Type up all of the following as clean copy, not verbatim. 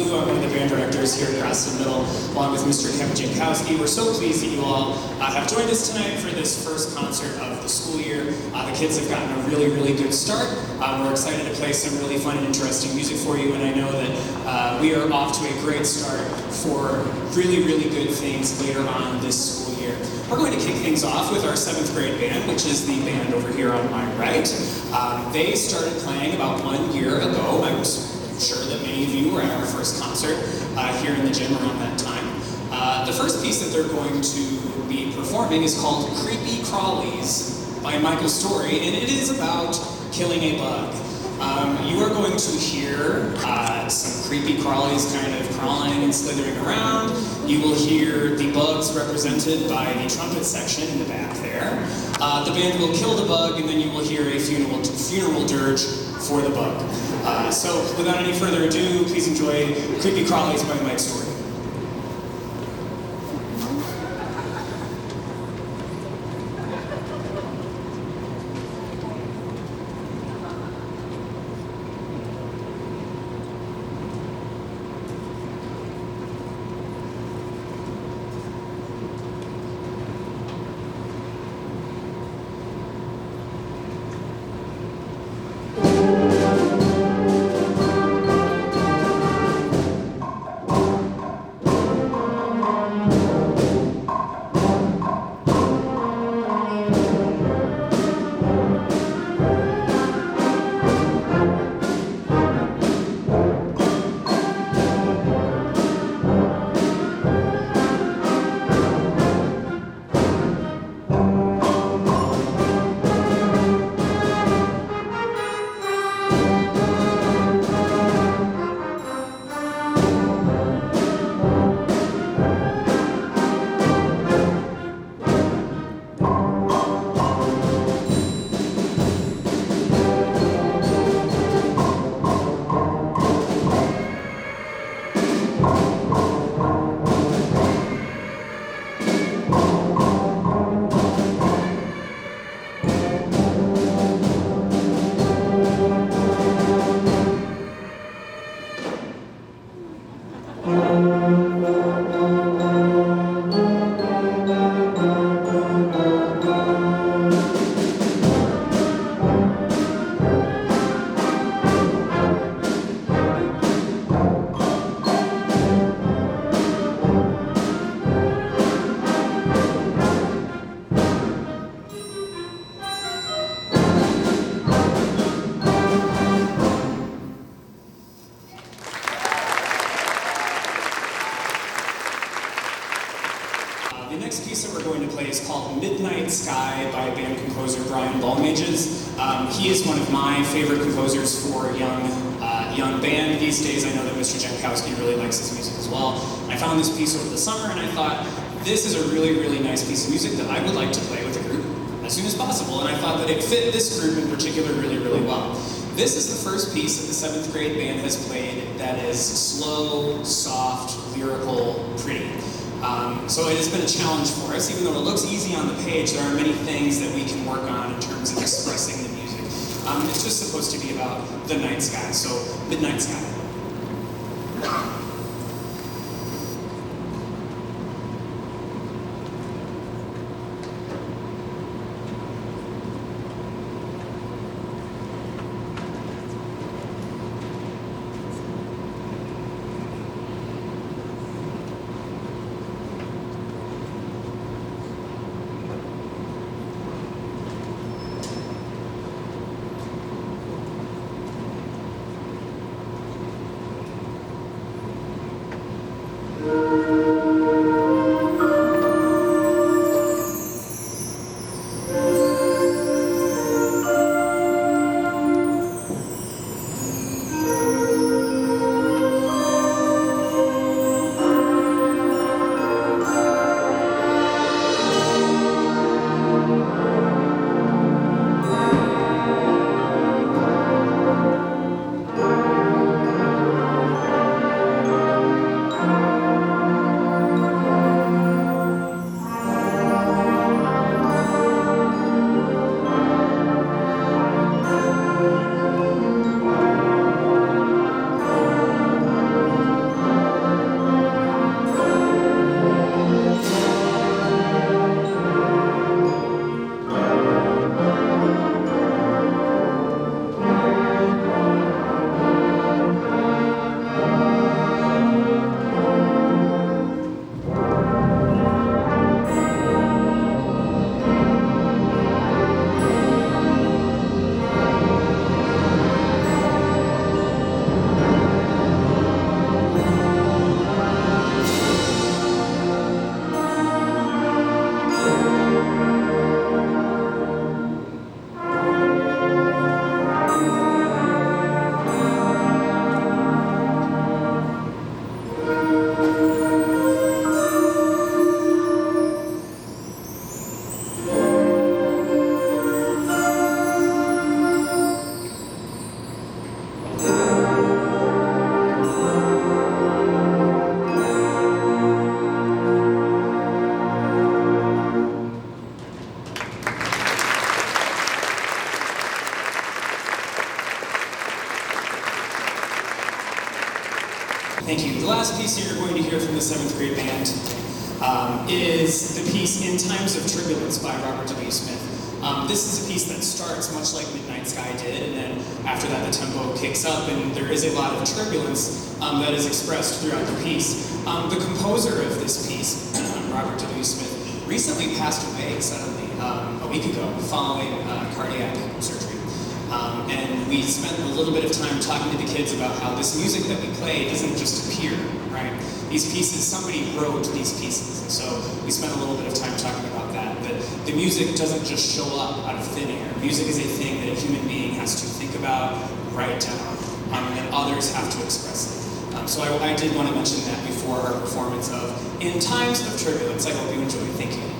Blue. I'm one of the band directors here at Graston Middle, along with Mr. Kevin Jankowski. We're so pleased that you all have joined us tonight for this first concert of the school year. The kids have gotten a really, really good start. We're excited to play some really fun and interesting music for you, and I know that we are off to a great start for really, really good things later on this school year. We're going to kick things off with our 7th grade band, which is the band over here on my right. They started playing about 1 year ago. I was sure that many of you were at our first concert here in the gym around that time. The first piece that they're going to be performing is called Creepy Crawlies by Michael Story, and it is about killing a bug. You are going to hear some creepy crawlies kind of crawling and slithering around. You will hear the bugs represented by the trumpet section in the back there. The band will kill the bug, and then you will hear a funeral dirge for the bug. So without any further ado, please enjoy Creepy Crawlies by Mike Story. He is one of my favorite composers for young band these days. I know that Mr. Jankowski really likes his music as well. I found this piece over the summer and I thought, this is a really, really nice piece of music that I would like to play with a group as soon as possible, and I thought that it fit this group in particular really, really well. This is the first piece that the 7th grade band has played that is slow, soft, lyrical, pretty. So it has been a challenge for us. Even though it looks easy on the page, there are many things that we can work on in terms of expressing the music. It's just supposed to be about the night sky, so Midnight Sky. Thank you. The last piece that you're going to hear from the 7th grade band is the piece In Times of Turbulence by Robert W. Smith. This is a piece that starts much like Midnight Sky did, and then after that the tempo kicks up and there is a lot of turbulence that is expressed throughout the piece. The composer of this piece, Robert W. Smith, recently passed away suddenly a week ago following cardiac surgery. And we spent a little bit of time talking to the kids about how this music that we play doesn't just appear, right? These pieces, somebody wrote these pieces, and so we spent a little bit of time talking about that. But the music doesn't just show up out of thin air. Music is a thing that a human being has to think about, write down, and then others have to express it. So I did want to mention that before our performance of In Times of Turbulence. I hope you enjoy. Thank you.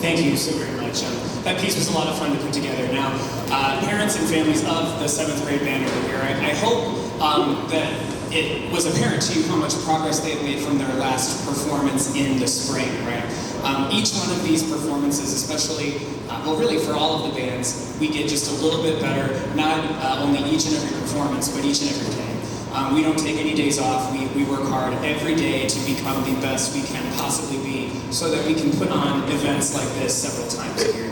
Thank you so very much. That piece was a lot of fun to put together. Now, parents and families of the 7th grade band over here, I hope that it was apparent to you how much progress they had made from their last performance in the spring, right? Each one of these performances, especially, well really for all of the bands, we get just a little bit better, not only each and every performance, but each and every day. We don't take any days off. We work hard every day to become the best we can possibly be so that we can put on events like this several times a year.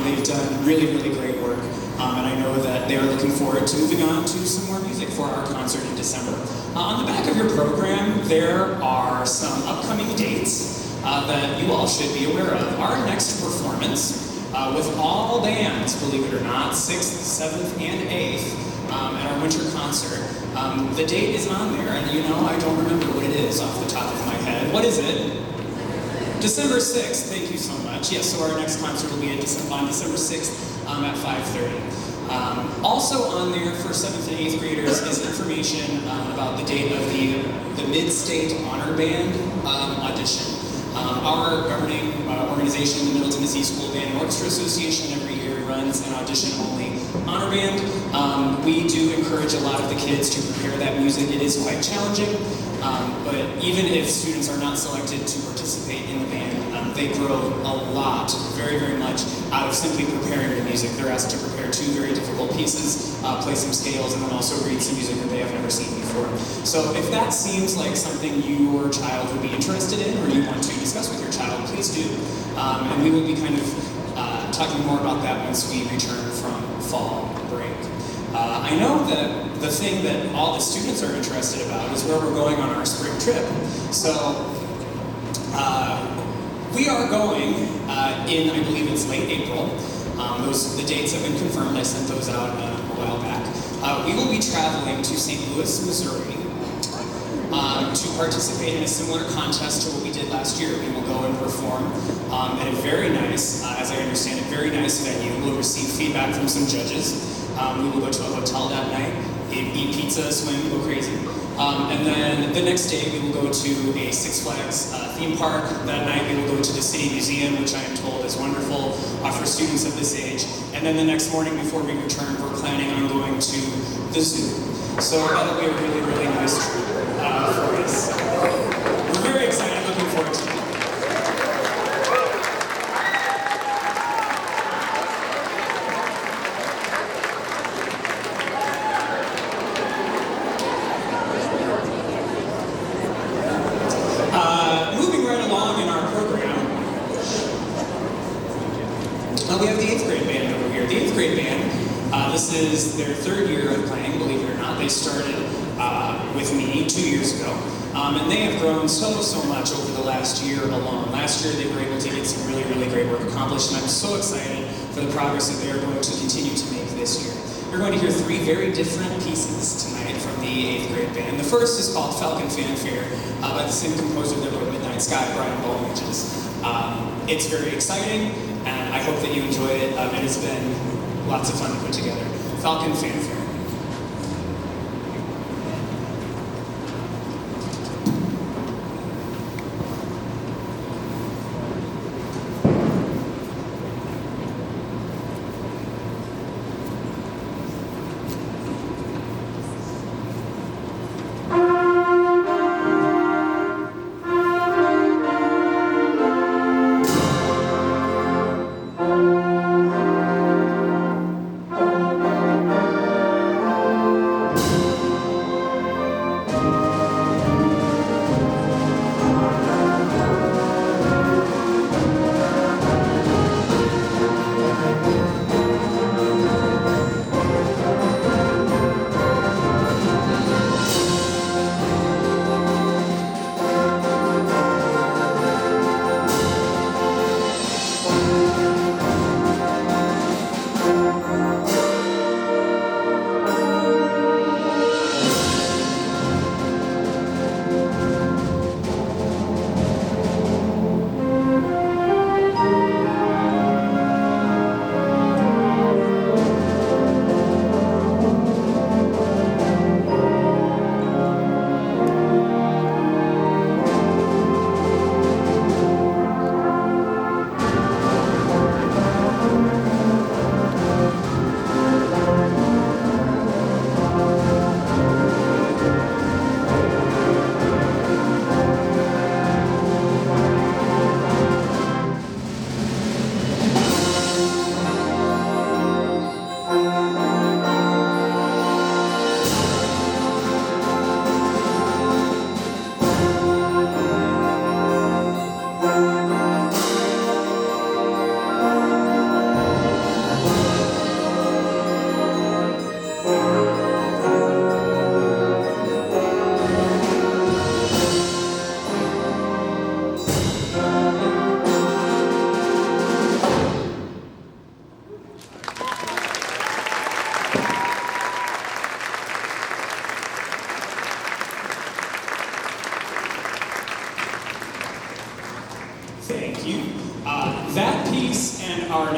They've done really, really great work, and I know that they are looking forward to moving on to some more music for our concert in December. On the back of your program, there are some upcoming dates that you all should be aware of. Our next performance, with all bands, believe it or not, 6th, 7th, and 8th, at our winter concert. The date is on there, and I don't remember what it is off the top of my head. What is it? December 6th, thank you so much. Yes, so our next concert will be on December 6th at 5:30. Also on there for 7th and 8th graders is information about the date of the Mid-State Honor Band audition. Our governing organization, the Middle Tennessee School Band and Orchestra Association, every year runs an audition-only honor band. We do encourage a lot of the kids to prepare that music. It is quite challenging, but even if students are not selected to participate in the band, they grow a lot, very, very much, out of simply preparing the music. They're asked to prepare 2 very difficult pieces, play some scales, and then also read some music that they have never seen before. So if that seems like something your child would be interested in, or you want to discuss with your child, please do. And we will be kind of talking more about that once we return from fall break. I know that the thing that all the students are interested about is where we're going on our spring trip. So we are going in, I believe it's late April. The dates have been confirmed. I sent those out a while back. We will be traveling to St. Louis, Missouri, to participate in a similar contest to what we did last year. We will go and perform at a very nice, as I understand it, very nice venue. We'll receive feedback from some judges. We will go to a hotel that night, eat pizza, swim, go crazy. And then the next day we will go to a Six Flags theme park. That night we will go to the City Museum, which I am told is wonderful for students of this age. And then the next morning before we return, we're planning on going to the zoo. So that'll be a really, really nice trip for us. We're very excited, looking forward to it. Moving right along in our program, we have the 8th grade band over here. The 8th grade band, this is their 3rd year of playing, believe it or not. They started with me 2 years ago, and they have grown so much over the last year alone. Last year they were able to get some really, really great work accomplished, and I'm so excited for the progress that they are going to continue to make this year. You're going to hear 3 very different pieces tonight from the 8th grade band. The first is called Falcon Fan Fair by the same composer that wrote Midnight Sky, Brian Bowmages. It's very exciting, and I hope that you enjoyed it. It has been lots of fun to put together. Falcon Fan Fair.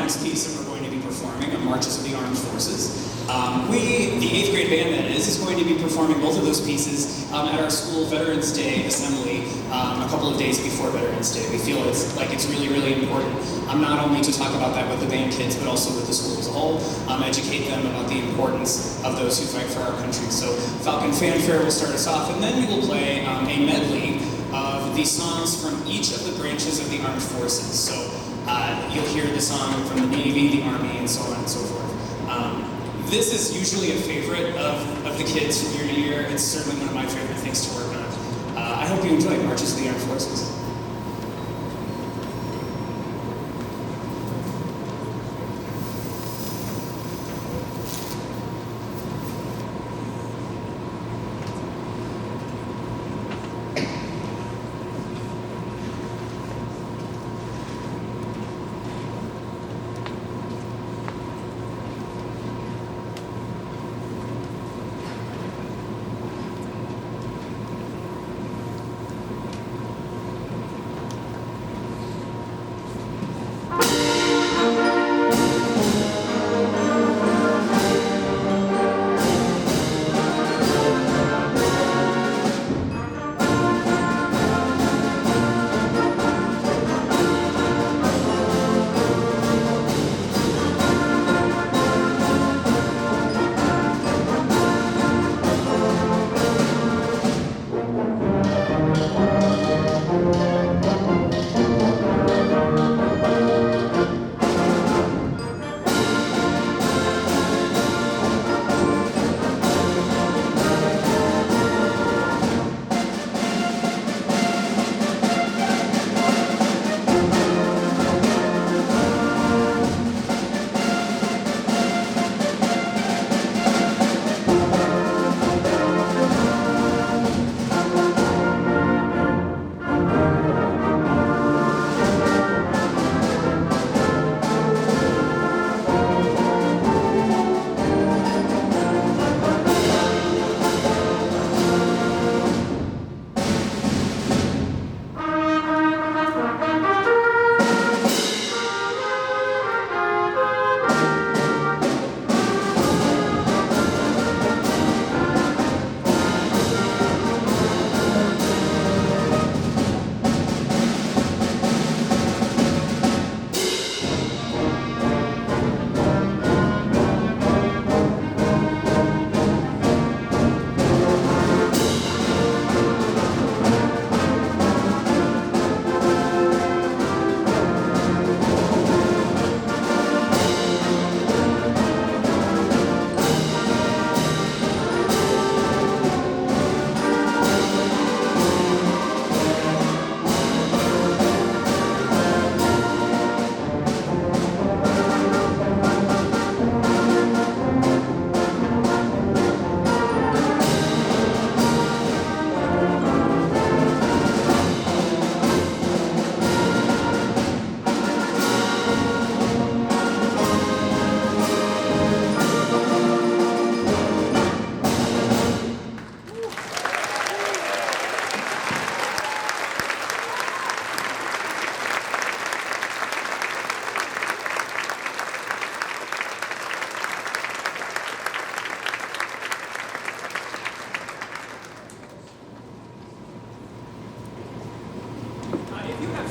next piece that we're going to be performing, Marches of the Armed Forces. The 8th grade band that is going to be performing both of those pieces at our school Veterans Day assembly a couple of days before Veterans Day. We feel it's really, really important not only to talk about that with the band kids, but also with the school as a whole, educate them about the importance of those who fight for our country. So Falcon Fan Fair will start us off, and then we will play a medley of the songs from each of the branches of the armed forces. So you'll hear the song from the Navy, the Army, and so on and so forth. This is usually a favorite of the kids from year to year. It's certainly one of my favorite things to work on. I hope you enjoy Marches of the Armed Forces.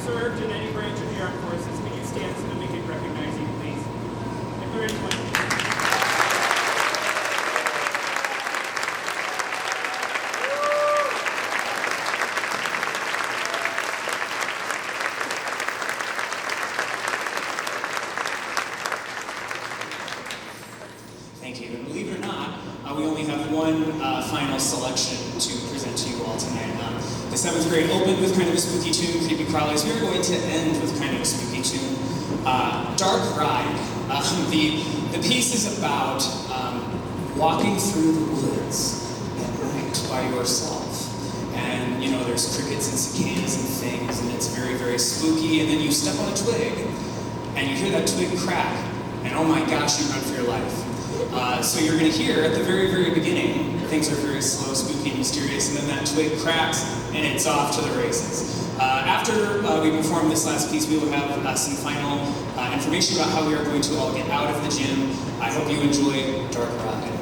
Served in any branch of the armed forces, can you stand so that we can recognize you, please? If there is one. Thank you. And believe it or not, we only have one final selection to present to you all tonight. The 7th grade opened with kind of a spooky tune, Creepy Crawlies. We are going to end with kind of a spooky tune, Dark Ride. The piece is about walking through the woods at night by yourself. And, you know, there's crickets and cicadas and things, and it's very, very spooky. And then you step on a twig, and you hear that twig crack, and oh my gosh, you run for your life. So you're going to hear at the very, very beginning, things are very slow, spooky, and mysterious, and then that twig cracks, and it's off to the races. After we perform this last piece, we will have some final information about how we are going to all get out of the gym. I hope you enjoy Dark Ride.